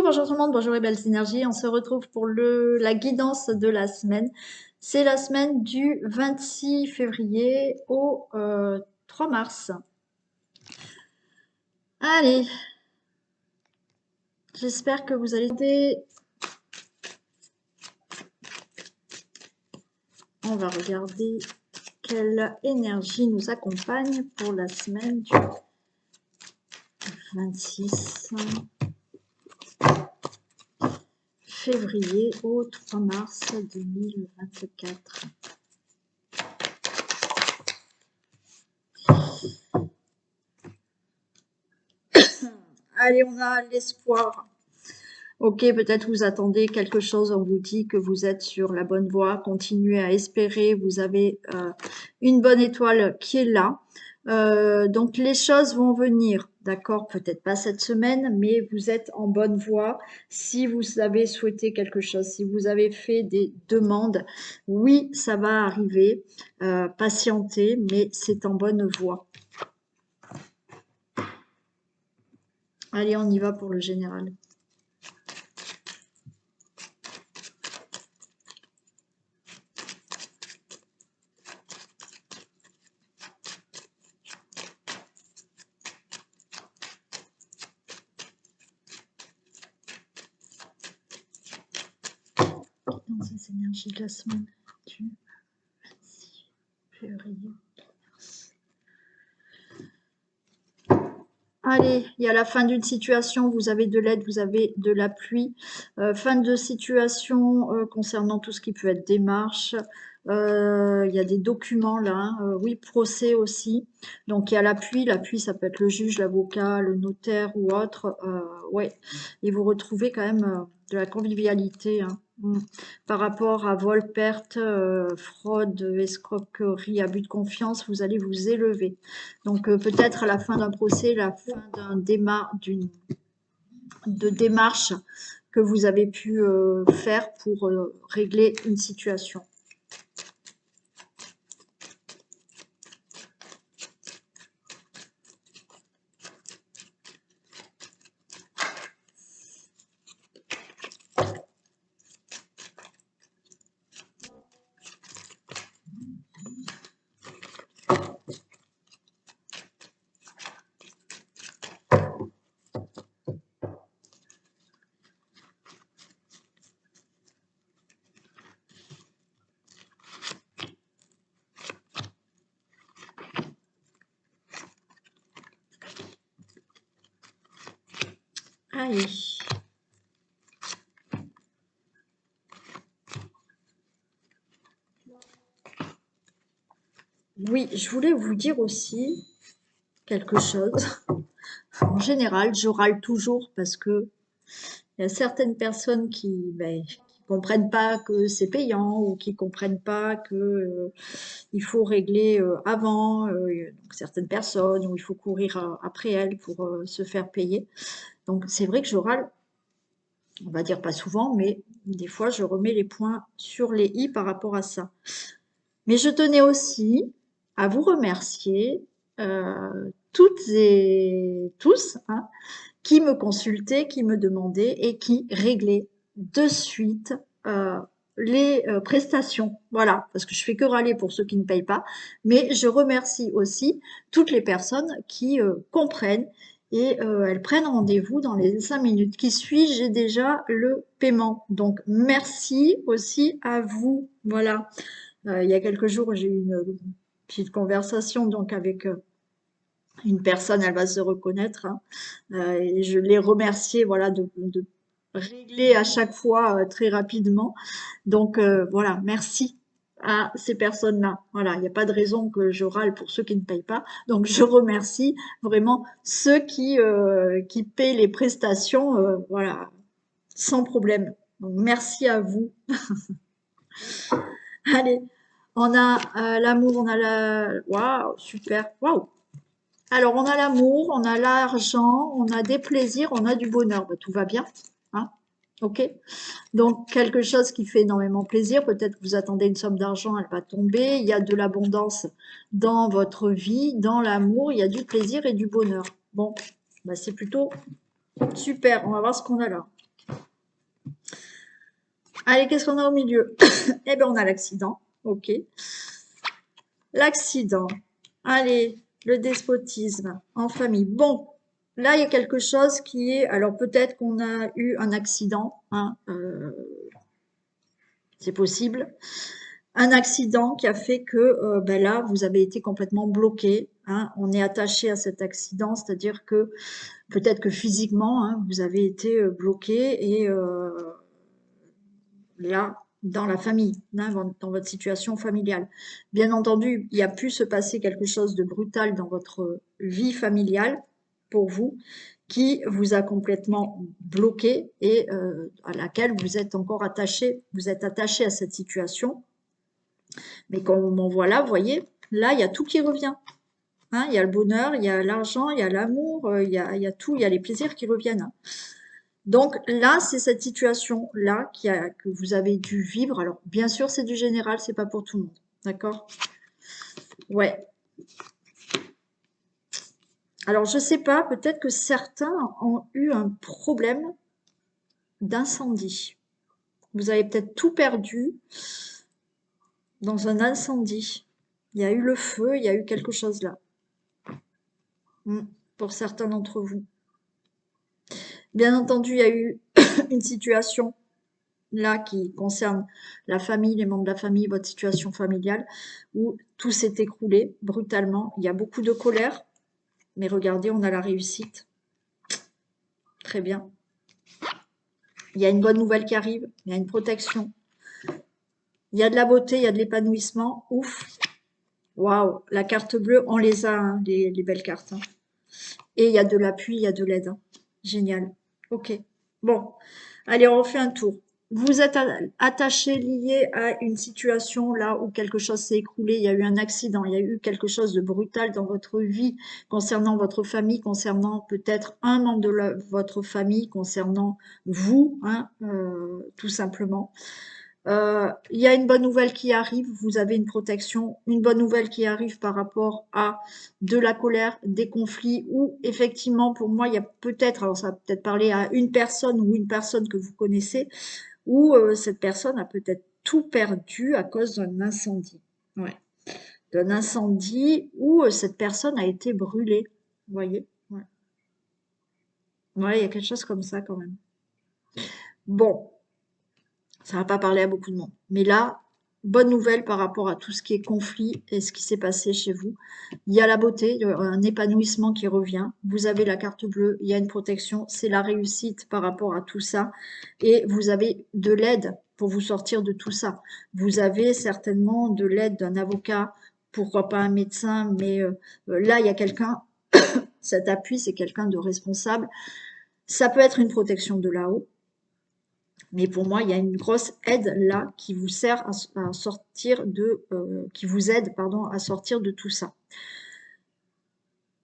Bonjour tout le monde, bonjour les belles énergies. On se retrouve pour la guidance de la semaine. C'est la semaine du 26 février au 3 mars. Allez, j'espère que vous allez... On va regarder quelle énergie nous accompagne pour la semaine du 26 février au 3 mars 2024. Allez, on a l'espoir. Ok, peut-être vous attendez quelque chose, on vous dit que vous êtes sur la bonne voie, continuez à espérer, vous avez une bonne étoile qui est là. Donc les choses vont venir, d'accord, peut-être pas cette semaine, mais vous êtes en bonne voie. Si vous avez souhaité quelque chose, si vous avez fait des demandes, oui, ça va arriver, patientez, mais c'est en bonne voie. Allez, on y va pour le général. Dans ces énergies de la semaine du 26 février. Allez, il y a la fin d'une situation, vous avez de l'aide, vous avez de l'appui. Fin de situation concernant tout ce qui peut être démarche. Il y a des documents là, hein. Oui, procès aussi. Donc il y a l'appui, ça peut être le juge, l'avocat, le notaire ou autre. Ouais, et vous retrouvez quand même de la convivialité, hein. Par rapport à vol, perte, fraude, escroquerie, abus de confiance, vous allez vous élever. Donc peut-être à la fin d'un procès, la fin de démarche que vous avez pu faire pour régler une situation. Allez. Oui, je voulais vous dire aussi quelque chose. En général, je râle toujours parce que il y a certaines personnes qui comprennent pas que c'est payant ou qui comprennent pas que il faut régler avant. Donc certaines personnes où il faut courir après elles pour se faire payer. Donc c'est vrai que je râle, on va dire pas souvent, mais des fois je remets les points sur les i par rapport à ça. Mais je tenais aussi à vous remercier toutes et tous, hein, qui me consultaient, qui me demandaient et qui réglaient de suite les prestations. Voilà, parce que je fais que râler pour ceux qui ne payent pas, mais je remercie aussi toutes les personnes qui comprennent et elles prennent rendez-vous dans les 5 minutes qui suivent, j'ai déjà le paiement. Donc merci aussi à vous. Voilà. Il y a quelques jours, j'ai eu une petite conversation donc avec une personne, elle va se reconnaître, hein, et je l'ai remerciée, voilà, de régler à chaque fois très rapidement. Donc voilà, merci à ces personnes-là. Voilà, il n'y a pas de raison que je râle pour ceux qui ne payent pas. Donc je remercie vraiment ceux qui paient les prestations, voilà, sans problème. Donc merci à vous. Allez, on a l'amour, on a la... Waouh, super. Waouh. Alors, on a l'amour, on a l'argent, on a des plaisirs, on a du bonheur. Bah, tout va bien, hein? Ok. Donc, quelque chose qui fait énormément plaisir. Peut-être que vous attendez une somme d'argent, elle va tomber. Il y a de l'abondance dans votre vie, dans l'amour. Il y a du plaisir et du bonheur. Bon, bah, c'est plutôt super. On va voir ce qu'on a là. Allez, qu'est-ce qu'on a au milieu? Eh bien, on a l'accident. Ok. L'accident. Allez, le despotisme en famille. Bon, là, il y a quelque chose qui est... Alors, peut-être qu'on a eu un accident, hein, c'est possible. Un accident qui a fait que ben là, vous avez été complètement bloqué. Hein. On est attaché à cet accident, c'est-à-dire que peut-être que physiquement, hein, vous avez été bloqué et là, dans la famille, hein, dans votre situation familiale. Bien entendu, il y a pu se passer quelque chose de brutal dans votre vie familiale pour vous, qui vous a complètement bloqué et à laquelle vous êtes encore attaché, vous êtes attaché à cette situation. Mais comme on voit là, vous voyez, là, il y a tout qui revient. Hein, il y a le bonheur, il y a l'argent, il y a l'amour, il y a tout, il y a les plaisirs qui reviennent. Hein. Donc là, c'est cette situation-là que vous avez dû vivre. Alors, bien sûr, c'est du général, c'est pas pour tout le monde. D'accord? Ouais. Alors, je sais pas, peut-être que certains ont eu un problème d'incendie. Vous avez peut-être tout perdu dans un incendie. Il y a eu le feu, il y a eu quelque chose là. Pour certains d'entre vous. Bien entendu, il y a eu une situation là qui concerne la famille, les membres de la famille, votre situation familiale, où tout s'est écroulé brutalement. Il y a beaucoup de colère, mais regardez, on a la réussite. Très bien. Il y a une bonne nouvelle qui arrive, il y a une protection. Il y a de la beauté, il y a de l'épanouissement. Ouf. Waouh. La carte bleue, on les a, hein, les belles cartes. Hein. Et il y a de l'appui, il y a de l'aide. Hein. Génial. Ok. Bon. Allez, on refait un tour. Vous êtes attaché, lié à une situation là où quelque chose s'est écroulé, il y a eu un accident, il y a eu quelque chose de brutal dans votre vie concernant votre famille, concernant peut-être un membre de votre famille, concernant vous, hein, tout simplement. Il y a une bonne nouvelle qui arrive, vous avez une protection, une bonne nouvelle qui arrive par rapport à de la colère, des conflits, ou effectivement, pour moi, il y a peut-être, alors ça va peut-être parler à une personne ou une personne que vous connaissez, où cette personne a peut-être tout perdu à cause d'un incendie. Ouais. D'un incendie où cette personne a été brûlée. Vous voyez? Ouais. Ouais, il y a quelque chose comme ça quand même. Bon, ça va pas parler à beaucoup de monde. Mais là, bonne nouvelle par rapport à tout ce qui est conflit et ce qui s'est passé chez vous. Il y a la beauté, il y a un épanouissement qui revient. Vous avez la carte bleue, il y a une protection, c'est la réussite par rapport à tout ça. Et vous avez de l'aide pour vous sortir de tout ça. Vous avez certainement de l'aide d'un avocat, pourquoi pas un médecin, mais là, il y a quelqu'un, cet appui, c'est quelqu'un de responsable. Ça peut être une protection de là-haut. Mais pour moi, il y a une grosse aide là qui vous sert à sortir qui vous aide, pardon, à sortir de tout ça.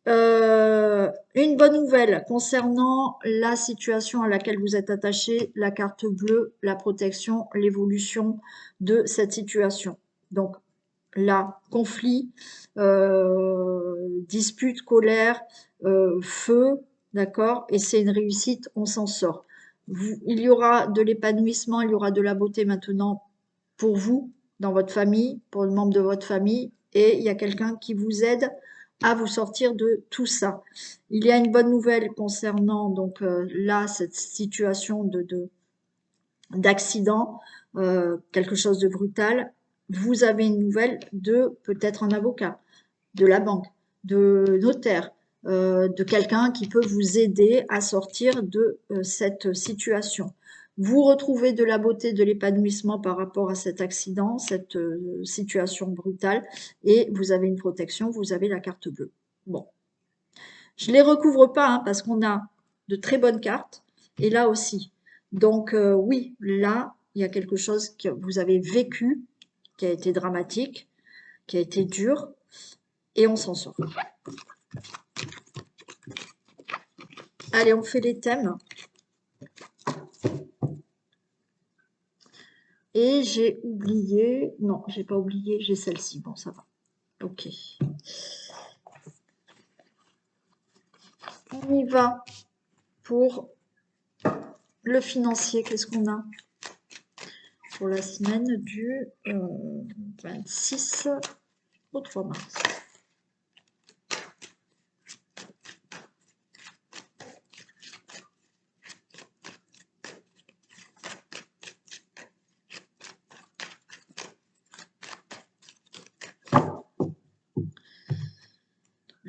Une bonne nouvelle concernant la situation à laquelle vous êtes attaché, la carte bleue, la protection, l'évolution de cette situation. Donc là, conflit, dispute, colère, feu, d'accord, et c'est une réussite, on s'en sort. Il y aura de l'épanouissement, il y aura de la beauté maintenant pour vous, dans votre famille, pour le membre de votre famille, et il y a quelqu'un qui vous aide à vous sortir de tout ça. Il y a une bonne nouvelle concernant donc là cette situation d'accident, quelque chose de brutal. Vous avez une nouvelle de peut-être un avocat, de la banque, de notaire, de quelqu'un qui peut vous aider à sortir de cette situation. Vous retrouvez de la beauté, de l'épanouissement par rapport à cet accident, cette situation brutale, et vous avez une protection, vous avez la carte bleue. Bon, je les recouvre pas hein, parce qu'on a de très bonnes cartes, et là aussi. Donc oui, là, il y a quelque chose que vous avez vécu, qui a été dramatique, qui a été dur, et on s'en sort. Allez, on fait les thèmes. Et j'ai oublié... Non, j'ai pas oublié, j'ai celle-ci. Bon, ça va. Ok. On y va pour le financier. Qu'est-ce qu'on a? pour la semaine du 26 au 3 mars.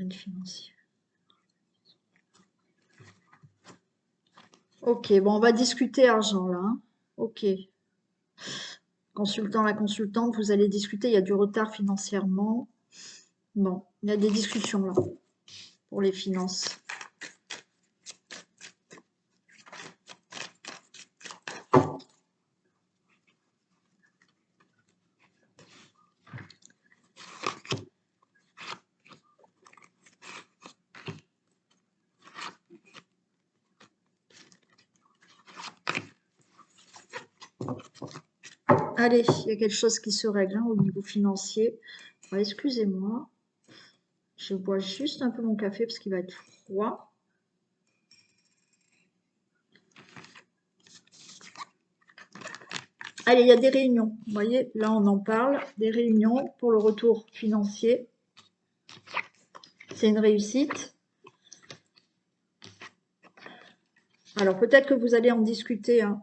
Financier. Ok, bon, on va discuter argent là. Hein. Ok. Consultant, la consultante, vous allez discuter, il y a du retard financièrement. Bon, il y a des discussions là pour les finances. Allez, il y a quelque chose qui se règle hein, au niveau financier. Excusez-moi, je bois juste un peu mon café parce qu'il va être froid. Allez, il y a des réunions. Vous voyez, là on en parle. Des réunions pour le retour financier. C'est une réussite. Alors peut-être que vous allez en discuter hein,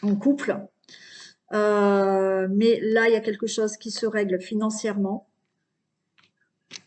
en couple. Mais là, il y a quelque chose qui se règle financièrement.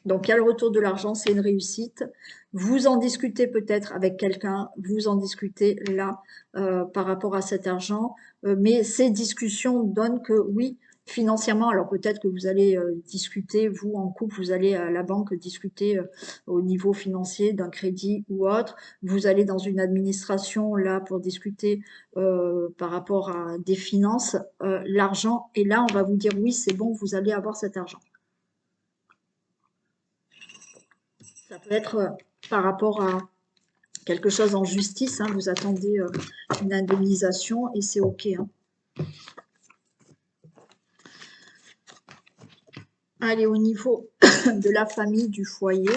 Donc, il y a le retour de l'argent, c'est une réussite. Vous en discutez peut-être avec quelqu'un, vous en discutez là par rapport à cet argent. Mais ces discussions donnent que oui, financièrement, alors peut-être que vous allez discuter, vous en couple, vous allez à la banque discuter au niveau financier d'un crédit ou autre. Vous allez dans une administration là pour discuter par rapport à des finances, l'argent. Et là, on va vous dire oui, c'est bon, vous allez avoir cet argent. Ça peut être par rapport à quelque chose en justice, hein, vous attendez une indemnisation et c'est OK. Hein. Allez, au niveau de la famille, du foyer.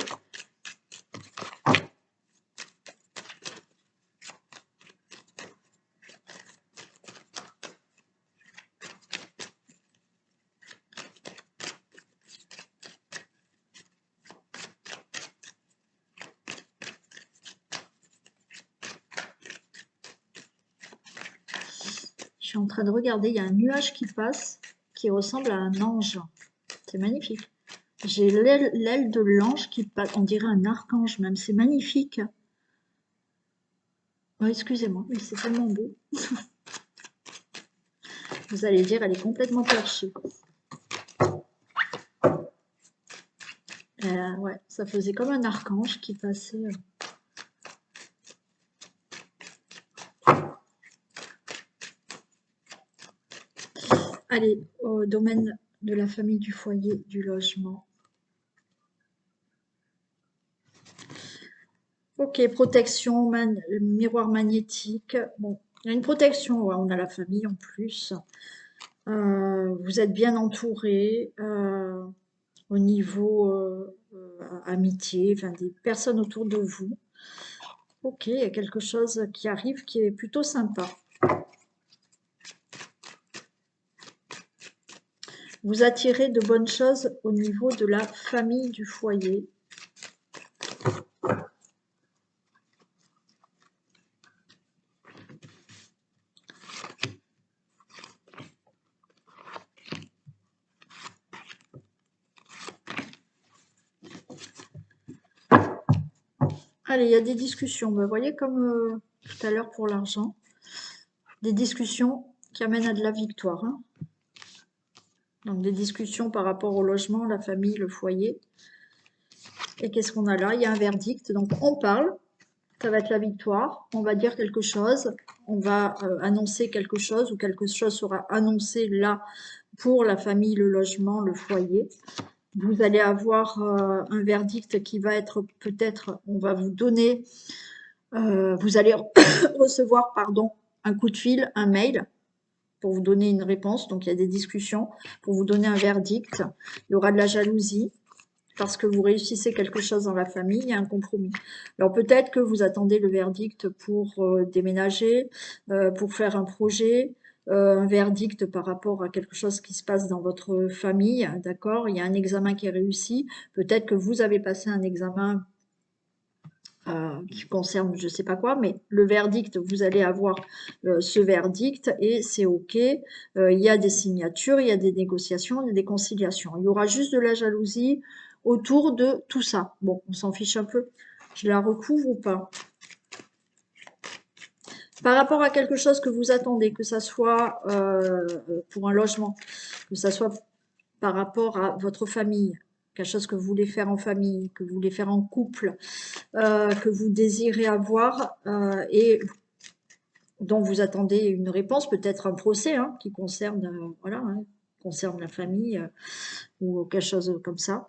Je suis en train de regarder, il y a un nuage qui passe qui ressemble à un ange. C'est magnifique. J'ai l'aile de l'ange qui passe, on dirait un archange même, c'est magnifique. Oh, excusez-moi, mais c'est tellement beau. Vous allez dire, elle est complètement perchée. Ouais, ça faisait comme un archange qui passait. Allez, au domaine de la famille, du foyer, du logement. Ok, protection, miroir magnétique. Bon, il y a une protection, ouais, on a la famille en plus. Vous êtes bien entouré au niveau amitié, enfin des personnes autour de vous. Ok, il y a quelque chose qui arrive qui est plutôt sympa. Vous attirez de bonnes choses au niveau de la famille, du foyer. Allez, il y a des discussions. Vous voyez comme tout à l'heure pour l'argent. Des discussions qui amènent à de la victoire. Hein. Donc des discussions par rapport au logement, la famille, le foyer. Et qu'est-ce qu'on a là? Il y a un verdict. Donc on parle. Ça va être la victoire. On va dire quelque chose. On va annoncer quelque chose ou quelque chose sera annoncé là pour la famille, le logement, le foyer. Vous allez avoir un verdict qui va être peut-être, on va vous donner, vous allez recevoir, pardon, un coup de fil, un mail pour vous donner une réponse. Donc, il y a des discussions pour vous donner un verdict. Il y aura de la jalousie. parce que vous réussissez quelque chose dans la famille, il y a un compromis. Alors peut-être que vous attendez le verdict pour déménager, pour faire un projet, un verdict par rapport à quelque chose qui se passe dans votre famille, d'accord? Il y a un examen qui est réussi. Peut-être que vous avez passé un examen qui concerne je sais pas quoi, mais le verdict, vous allez avoir ce verdict et c'est OK. Il y a des signatures, il y a des négociations, il y a des conciliations. Il y aura juste de la jalousie autour de tout ça. Bon, on s'en fiche un peu. Je la recouvre ou pas? Par rapport à quelque chose que vous attendez, que ça soit pour un logement, que ça soit par rapport à votre famille, quelque chose que vous voulez faire en famille, que vous voulez faire en couple, que vous désirez avoir et dont vous attendez une réponse, peut-être un procès hein, qui concerne, voilà, hein, concerne la famille ou quelque chose comme ça.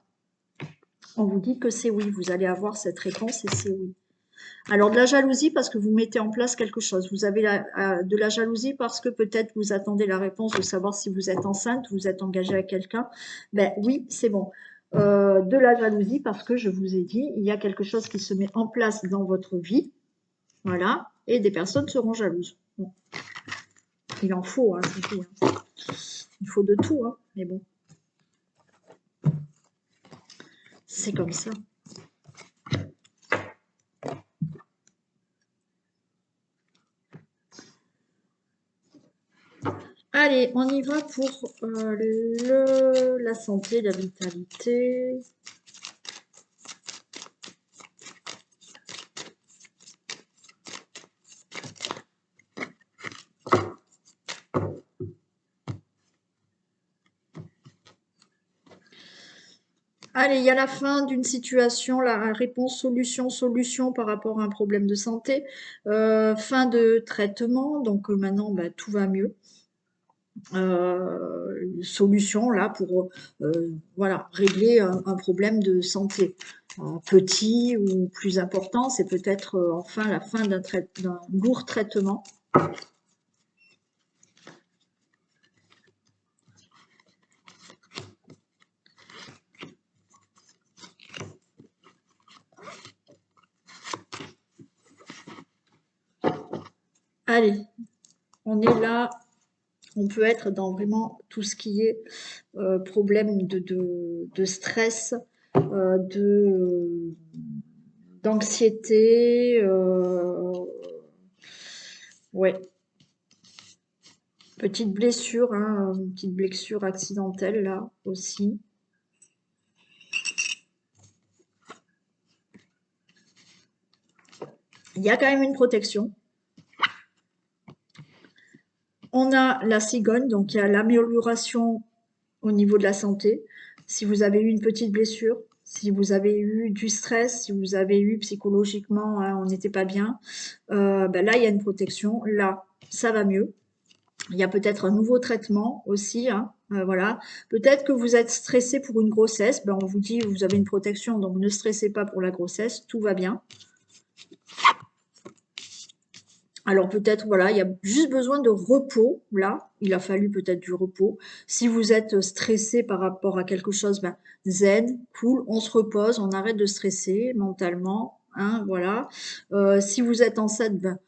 On vous dit que c'est oui, vous allez avoir cette réponse et c'est oui. Alors de la jalousie parce que vous mettez en place quelque chose. Vous avez de la jalousie parce que peut-être vous attendez la réponse de savoir si vous êtes enceinte, vous êtes engagé à quelqu'un. Ben oui, c'est bon. De la jalousie parce que je vous ai dit, il y a quelque chose qui se met en place dans votre vie, voilà, et des personnes seront jalouses. Bon. Il en faut, hein, je vous dis, hein. Il faut de tout, hein, mais bon, c'est comme ça. Allez, on y va pour la santé, la vitalité. Allez, il y a la fin d'une situation, la réponse solution par rapport à un problème de santé. Fin de traitement, donc maintenant bah, tout va mieux. Solution là pour voilà, régler un problème de santé. Petit ou plus important, c'est peut-être enfin la fin d'un lourd traitement. Allez, on est là, on peut être dans vraiment tout ce qui est problème de stress, d'anxiété, ouais, petite blessure, hein, une petite blessure accidentelle là aussi. Il y a quand même une protection. On a la cigogne, donc il y a l'amélioration au niveau de la santé. Si vous avez eu une petite blessure, si vous avez eu du stress, si vous avez eu psychologiquement, hein, on n'était pas bien, ben là, il y a une protection. Là, ça va mieux. Il y a peut-être un nouveau traitement aussi, hein, voilà. Peut-être que vous êtes stressé pour une grossesse, ben on vous dit vous avez une protection, donc ne stressez pas pour la grossesse, tout va bien. Alors peut-être, voilà, il y a juste besoin de repos, là, il a fallu peut-être du repos. Si vous êtes stressé par rapport à quelque chose, ben, zen, cool, on se repose, on arrête de stresser mentalement, hein, voilà. Si vous êtes enceinte, ben,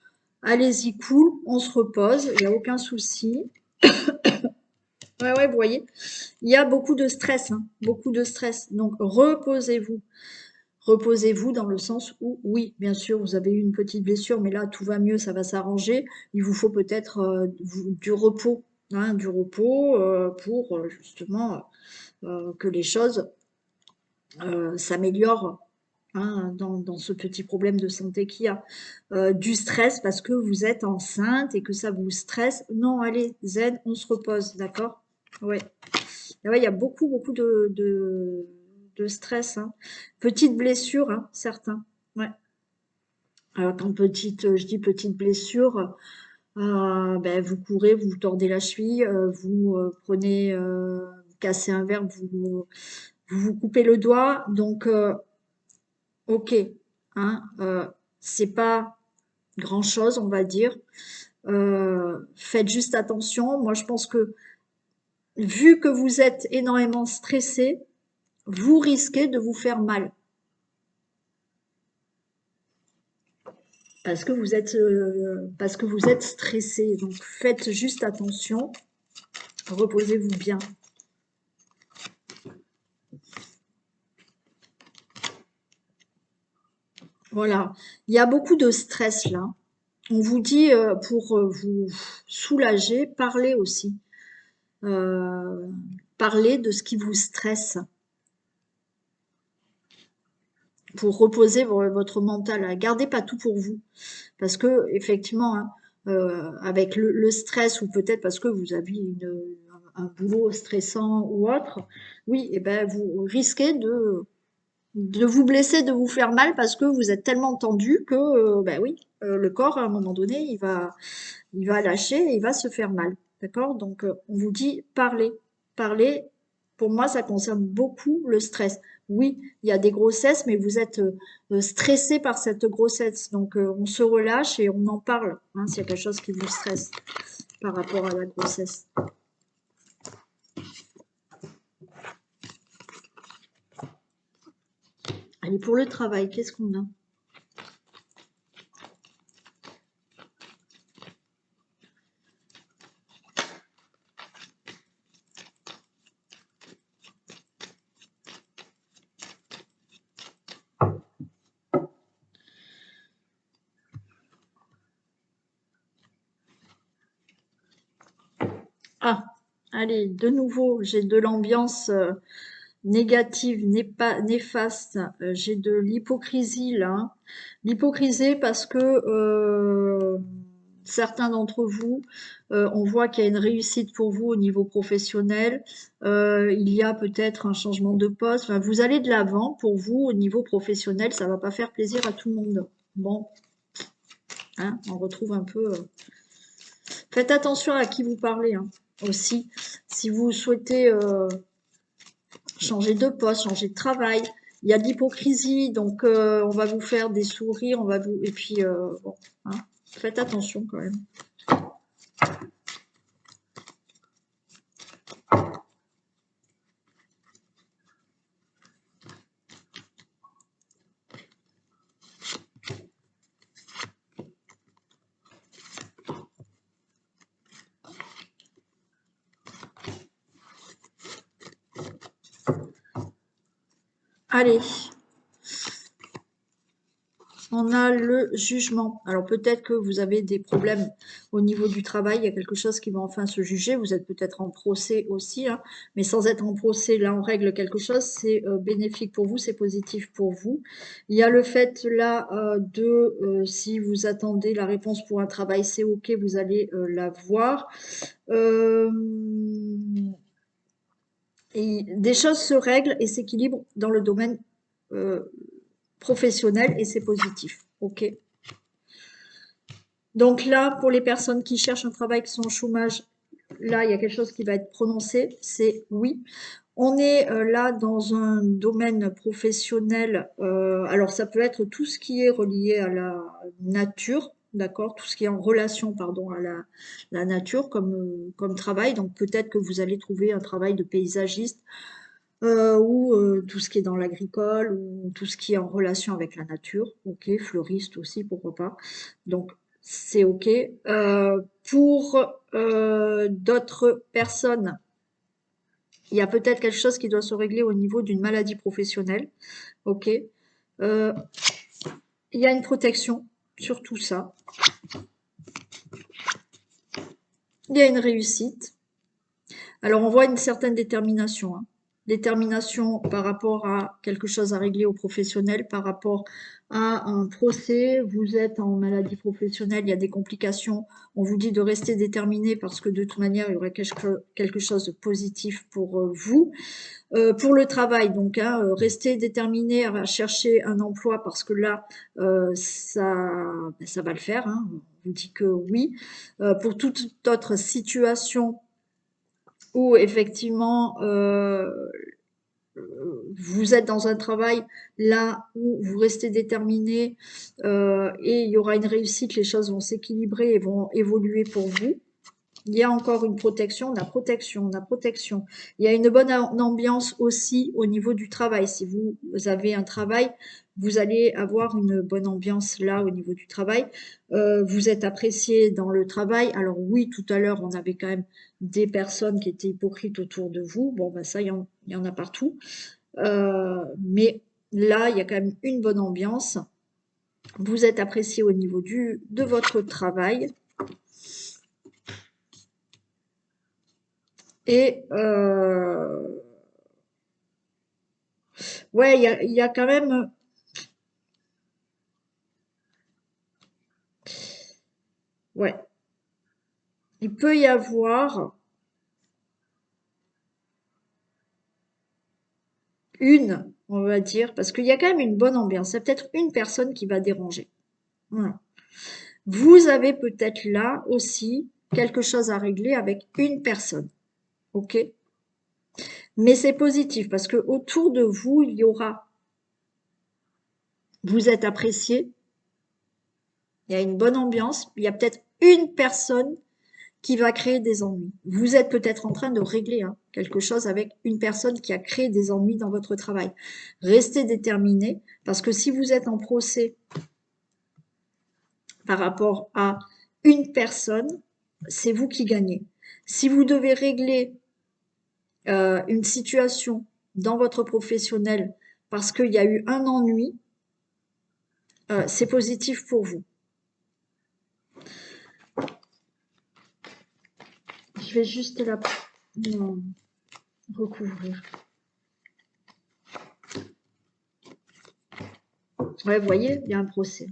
allez-y, cool, on se repose, il n'y a aucun souci. Ouais, ouais, vous voyez, il y a beaucoup de stress, hein, beaucoup de stress. Donc reposez-vous. Reposez-vous dans le sens où, oui, bien sûr, vous avez eu une petite blessure, mais là, tout va mieux, ça va s'arranger. Il vous faut peut-être du repos, hein, du repos pour justement que les choses s'améliorent hein, dans ce petit problème de santé qu'il y a. Du stress parce que vous êtes enceinte et que ça vous stresse. Non, allez, zen, on se repose, d'accord? Ouais. Et ouais, il y a beaucoup, beaucoup de stress. Hein. Petite blessure, hein, certains. Ouais. Alors, quand petite, je dis petite blessure, ben, vous courez, vous vous tordez la cheville, vous prenez, vous cassez un verre, vous coupez le doigt. Donc, ok, hein, c'est pas grand-chose, on va dire. Faites juste attention. Moi, je pense que vu que vous êtes énormément stressé, vous risquez de vous faire mal. Parce que vous êtes stressé. Donc faites juste attention, reposez-vous bien. Voilà, il y a beaucoup de stress là. On vous dit pour vous soulager, parlez aussi. Euh, Parlez de ce qui vous stresse pour reposer votre mental. Gardez pas tout pour vous. Parce que effectivement, hein, avec le stress ou peut-être parce que vous avez un boulot stressant ou autre, oui, et ben vous risquez de vous blesser, de vous faire mal parce que vous êtes tellement tendu que, ben oui, le corps à un moment donné, il va lâcher et il va se faire mal. D'accord? Donc on vous dit parlez, parlez. Pour moi, ça concerne beaucoup le stress. Oui, il y a des grossesses, mais vous êtes stressé par cette grossesse. Donc on se relâche et on en parle, hein, s'il y a quelque chose qui vous stresse par rapport à la grossesse. Allez, pour le travail, qu'est-ce qu'on a? Ah, allez, de nouveau, j'ai de l'ambiance négative, néfaste. J'ai de l'hypocrisie là, hein. L'hypocrisie parce que certains d'entre vous, on voit qu'il y a une réussite pour vous au niveau professionnel. Il y a peut-être un changement de poste. Enfin, vous allez de l'avant pour vous au niveau professionnel. Ça va pas faire plaisir à tout le monde. Bon, hein, on retrouve un peu. Faites attention à qui vous parlez, hein, aussi. Si vous souhaitez changer de poste, changer de travail, il y a de l'hypocrisie, donc on va vous faire des sourires, on va vous et puis bon, hein, faites attention quand même. Allez, on a le jugement. Alors peut-être que vous avez des problèmes au niveau du travail, il y a quelque chose qui va enfin se juger. Vous êtes peut-être en procès aussi, hein, mais sans être en procès, là on règle quelque chose, c'est bénéfique pour vous, c'est positif pour vous. Il y a le fait là si vous attendez la réponse pour un travail, c'est ok, vous allez la voir. Euh, et des choses se règlent et s'équilibrent dans le domaine euh, professionnel et c'est positif. Ok. Donc là, pour les personnes qui cherchent un travail, qui sont au chômage, là, il y a quelque chose qui va être prononcé, c'est oui. On est là dans un domaine professionnel, alors ça peut être tout ce qui est relié à la nature, d'accord, tout ce qui est en relation, pardon, à la nature comme travail. Donc peut-être que vous allez trouver un travail de paysagiste ou tout ce qui est dans l'agricole ou tout ce qui est en relation avec la nature, ok, fleuriste aussi, pourquoi pas. Donc c'est ok. Pour d'autres personnes, il y a peut-être quelque chose qui doit se régler au niveau d'une maladie professionnelle, ok. Euh, il y a une protection sur tout ça. Il y a une réussite. Alors on voit une certaine détermination, hein. Détermination par rapport à quelque chose à régler au professionnel, par rapport à un procès, vous êtes en maladie professionnelle, il y a des complications, on vous dit de rester déterminé parce que de toute manière, il y aurait quelque chose de positif pour vous. Pour le travail, donc, hein, rester déterminé à chercher un emploi parce que là, ça va le faire, hein, on vous dit que oui. Pour toute autre situation où effectivement vous êtes dans un travail là où vous restez déterminé et il y aura une réussite, les choses vont s'équilibrer et vont évoluer pour vous. il y a encore une protection, la protection, la protection. Il y a une bonne ambiance aussi au niveau du travail. Si vous avez un travail, vous allez avoir une bonne ambiance là au niveau du travail. Vous êtes apprécié dans le travail. Alors oui, tout à l'heure, on avait quand même des personnes qui étaient hypocrites autour de vous. Bon, ben ça, il y en a partout. Mais là, il y a quand même une bonne ambiance. Vous êtes apprécié au niveau de votre travail. Et ouais, il y a quand même... Ouais, il peut y avoir on va dire, parce qu'il y a quand même une bonne ambiance. C'est peut-être une personne qui va déranger. Voilà. Vous avez peut-être là aussi quelque chose à régler avec une personne. Ok? Mais c'est positif parce que autour de vous, il y aura, vous êtes apprécié, il y a une bonne ambiance, il y a peut-être une personne qui va créer des ennuis. Vous êtes peut-être en train de régler quelque chose avec une personne qui a créé des ennuis dans votre travail. Restez déterminé parce que si vous êtes en procès par rapport à une personne, c'est vous qui gagnez. Si vous devez régler une situation dans votre professionnel parce qu'il y a eu un ennui, c'est positif pour vous. Je vais juste la recouvrir. Ouais, vous voyez, il y a un procès.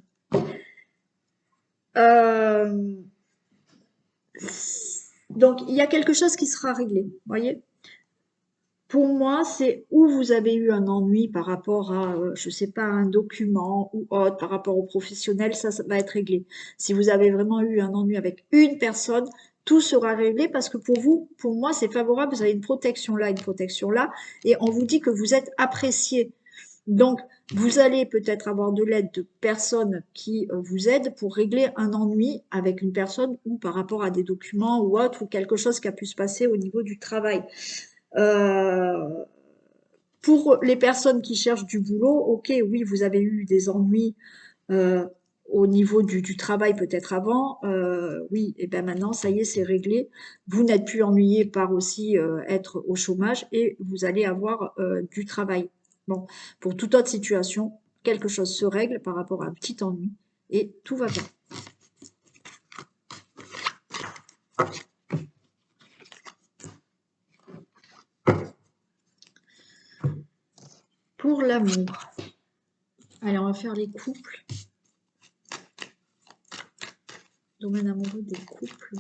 Donc, il y a quelque chose qui sera réglé, vous voyez. Pour moi, c'est où vous avez eu un ennui par rapport à, je sais pas, un document ou autre, par rapport au professionnel, ça va être réglé. Si vous avez vraiment eu un ennui avec une personne, tout sera réglé parce que pour vous, pour moi, c'est favorable. Vous avez une protection là, et on vous dit que vous êtes apprécié. Donc, vous allez peut-être avoir de l'aide de personnes qui vous aident pour régler un ennui avec une personne ou par rapport à des documents ou autre, ou quelque chose qui a pu se passer au niveau du travail. Euh, pour les personnes qui cherchent du boulot, ok, oui, vous avez eu des ennuis euh, au niveau du travail peut-être avant, oui, et bien maintenant, ça y est, c'est réglé. Vous n'êtes plus ennuyé par aussi être au chômage et vous allez avoir du travail. Bon, pour toute autre situation, quelque chose se règle par rapport à un petit ennui et tout va bien. Pour l'amour. Allez, on va faire les couples. Domaine amoureux des couples.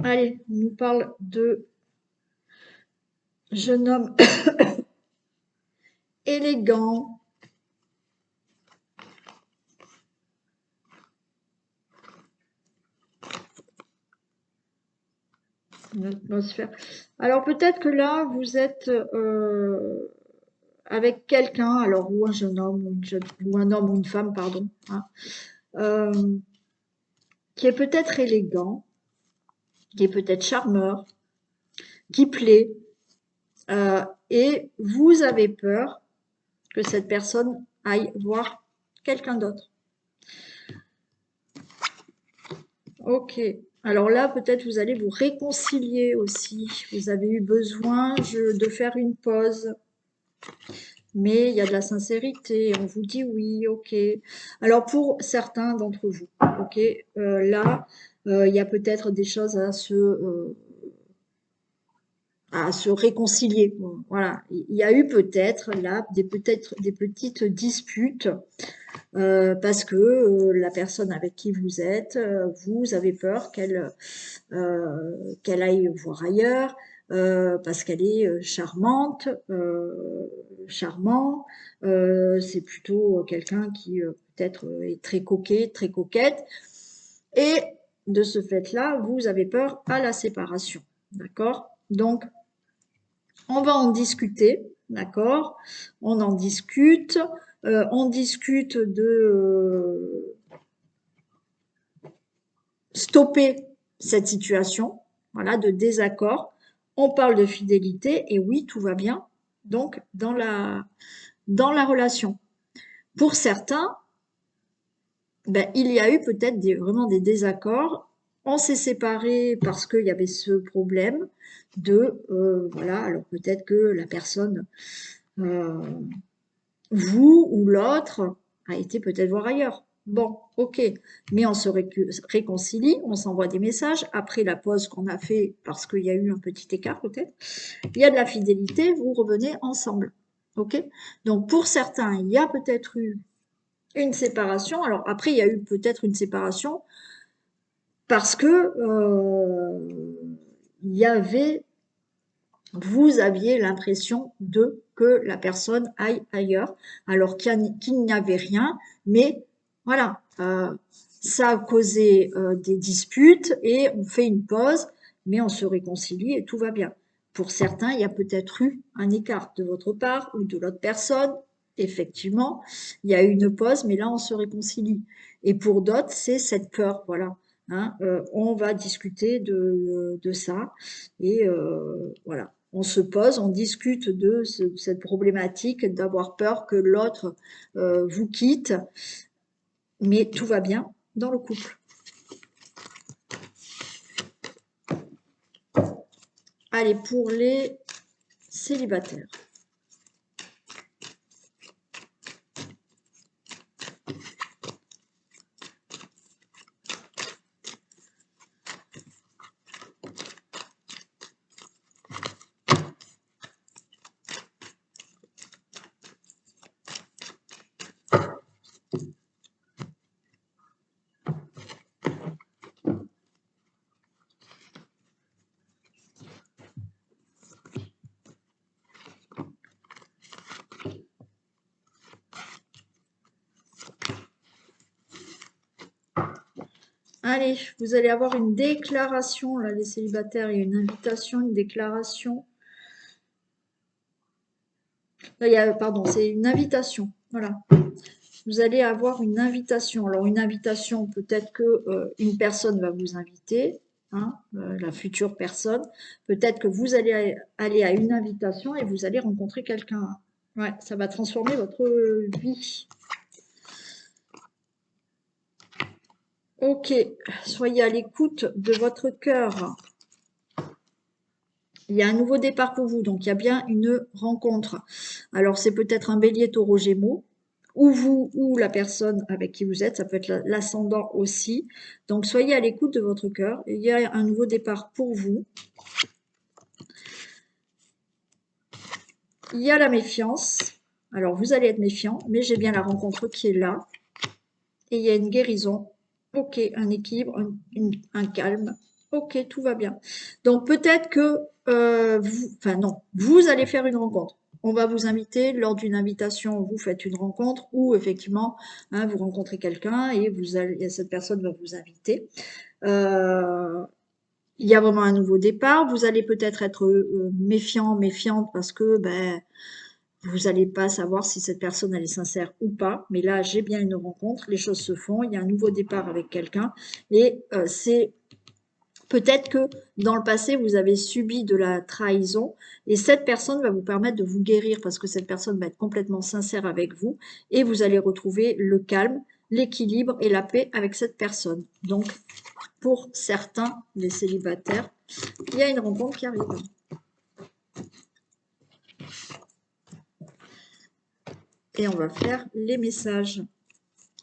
Allez, on nous parle de jeune homme élégant. L'atmosphère. Alors peut-être que là, vous êtes avec quelqu'un, alors ou un jeune homme, ou un homme ou une femme, pardon, hein, euh, qui est peut-être élégant, qui est peut-être charmeur, qui plaît, et vous avez peur que cette personne aille voir quelqu'un d'autre. Ok. Alors là, peut-être vous allez vous réconcilier aussi. Vous avez eu besoin de faire une pause. Mais il y a de la sincérité. On vous dit oui, ok. Alors pour certains d'entre vous, ok, là, il y a peut-être des choses à se réconcilier. Bon, voilà, il y a eu peut-être là des petites disputes parce que la personne avec qui vous êtes, vous avez peur qu'elle aille voir ailleurs, parce qu'elle est charmante, charmant. C'est plutôt quelqu'un qui peut-être est très coquet, très coquette. Et de ce fait-là, vous avez peur à la séparation. D'accord? Donc, on va en discuter. D'accord? On discute de stopper cette situation, voilà, de désaccord. On parle de fidélité et oui, tout va bien. Donc, dans la relation. Pour certains, ben, il y a eu peut-être vraiment des désaccords. On s'est séparés parce qu'il y avait ce problème voilà, alors peut-être que la personne, euh, vous ou l'autre, a été peut-être voir ailleurs. Bon, ok, mais on se réconcilie, on s'envoie des messages après la pause qu'on a fait parce qu'il y a eu un petit écart peut-être. Il y a de la fidélité, vous revenez ensemble. Ok? Donc pour certains, il y a peut-être eu une séparation. Alors après, il y a eu peut-être une séparation parce que il y avait, vous aviez l'impression que la personne aille ailleurs, alors qu'il n'y avait rien, mais voilà, ça a causé des disputes et on fait une pause, mais on se réconcilie et tout va bien. Pour certains, il y a peut-être eu un écart de votre part ou de l'autre personne. Effectivement, il y a eu une pause, mais là, on se réconcilie. Et pour d'autres, c'est cette peur, voilà. Hein, on va discuter de ça et voilà. On se pose, on discute de cette problématique d'avoir peur que l'autre vous quitte, mais tout va bien dans le couple. Allez, pour les célibataires. Allez, vous allez avoir une déclaration, là, les célibataires, il y a une invitation, une déclaration. Là, pardon, c'est une invitation, voilà. Vous allez avoir une invitation. Alors, une invitation, peut-être que une personne va vous inviter, hein, la future personne. Peut-être que vous allez aller à une invitation et vous allez rencontrer quelqu'un. Ouais, ça va transformer votre vie. Ok, soyez à l'écoute de votre cœur. Il y a un nouveau départ pour vous, donc il y a bien une rencontre. Alors c'est peut-être un bélier, taureau, gémeaux, ou vous, ou la personne avec qui vous êtes, ça peut être l'ascendant aussi. Donc soyez à l'écoute de votre cœur. Il y a un nouveau départ pour vous. Il y a la méfiance. Alors vous allez être méfiant, mais j'ai bien la rencontre qui est là. Et il y a une guérison. Ok, un équilibre, un calme. Ok, tout va bien. Donc peut-être que vous allez faire une rencontre. On va vous inviter, lors d'une invitation, vous faites une rencontre ou effectivement, hein, vous rencontrez quelqu'un et cette personne va vous inviter. Il y a vraiment un nouveau départ. Vous allez peut-être être méfiant, méfiante parce que vous n'allez pas savoir si cette personne elle est sincère ou pas. Mais là, j'ai bien une rencontre, les choses se font, il y a un nouveau départ avec quelqu'un et c'est peut-être que dans le passé, vous avez subi de la trahison et cette personne va vous permettre de vous guérir parce que cette personne va être complètement sincère avec vous et vous allez retrouver le calme, l'équilibre et la paix avec cette personne. Donc, pour certains, les célibataires, il y a une rencontre qui arrive. Et on va faire les messages.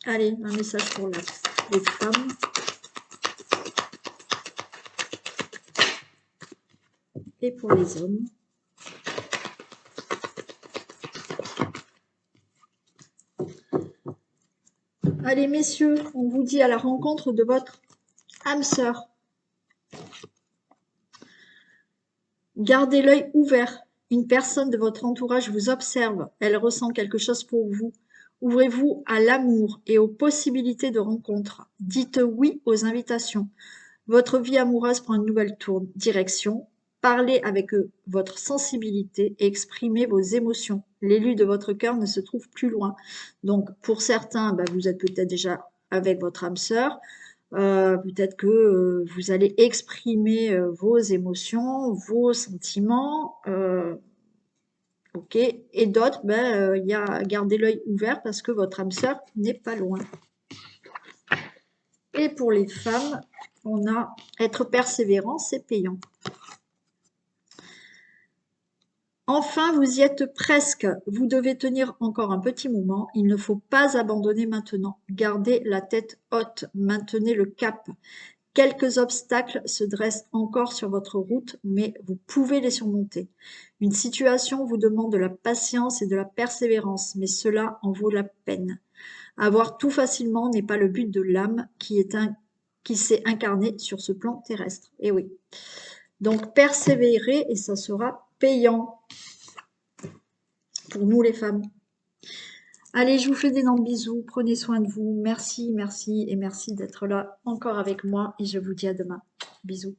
Allez, un message pour les femmes. et pour les hommes. Allez, messieurs, on vous dit à la rencontre de votre âme sœur. Gardez l'œil ouvert. Une personne de votre entourage vous observe. Elle ressent quelque chose pour vous. Ouvrez-vous à l'amour et aux possibilités de rencontre. Dites oui aux invitations. Votre vie amoureuse prend une nouvelle direction. Parlez avec votre sensibilité et exprimez vos émotions. L'élu de votre cœur ne se trouve plus loin. Donc, pour certains, vous êtes peut-être déjà avec votre âme sœur. Peut-être que vous allez exprimer vos émotions, vos sentiments. Ok. Et d'autres, il y a garder l'œil ouvert parce que votre âme sœur n'est pas loin. Et pour les femmes, on a être persévérant, c'est payant. Enfin, vous y êtes presque. Vous devez tenir encore un petit moment. Il ne faut pas abandonner maintenant. Gardez la tête haute. Maintenez le cap. Quelques obstacles se dressent encore sur votre route, mais vous pouvez les surmonter. Une situation vous demande de la patience et de la persévérance, mais cela en vaut la peine. Avoir tout facilement n'est pas le but de l'âme qui s'est incarnée sur ce plan terrestre. Et oui. Donc, persévérer et ça sera payant pour nous les femmes. Allez, je vous fais d'énormes bisous. Prenez soin de vous. Merci, merci et merci d'être là encore avec moi. Et je vous dis à demain. Bisous.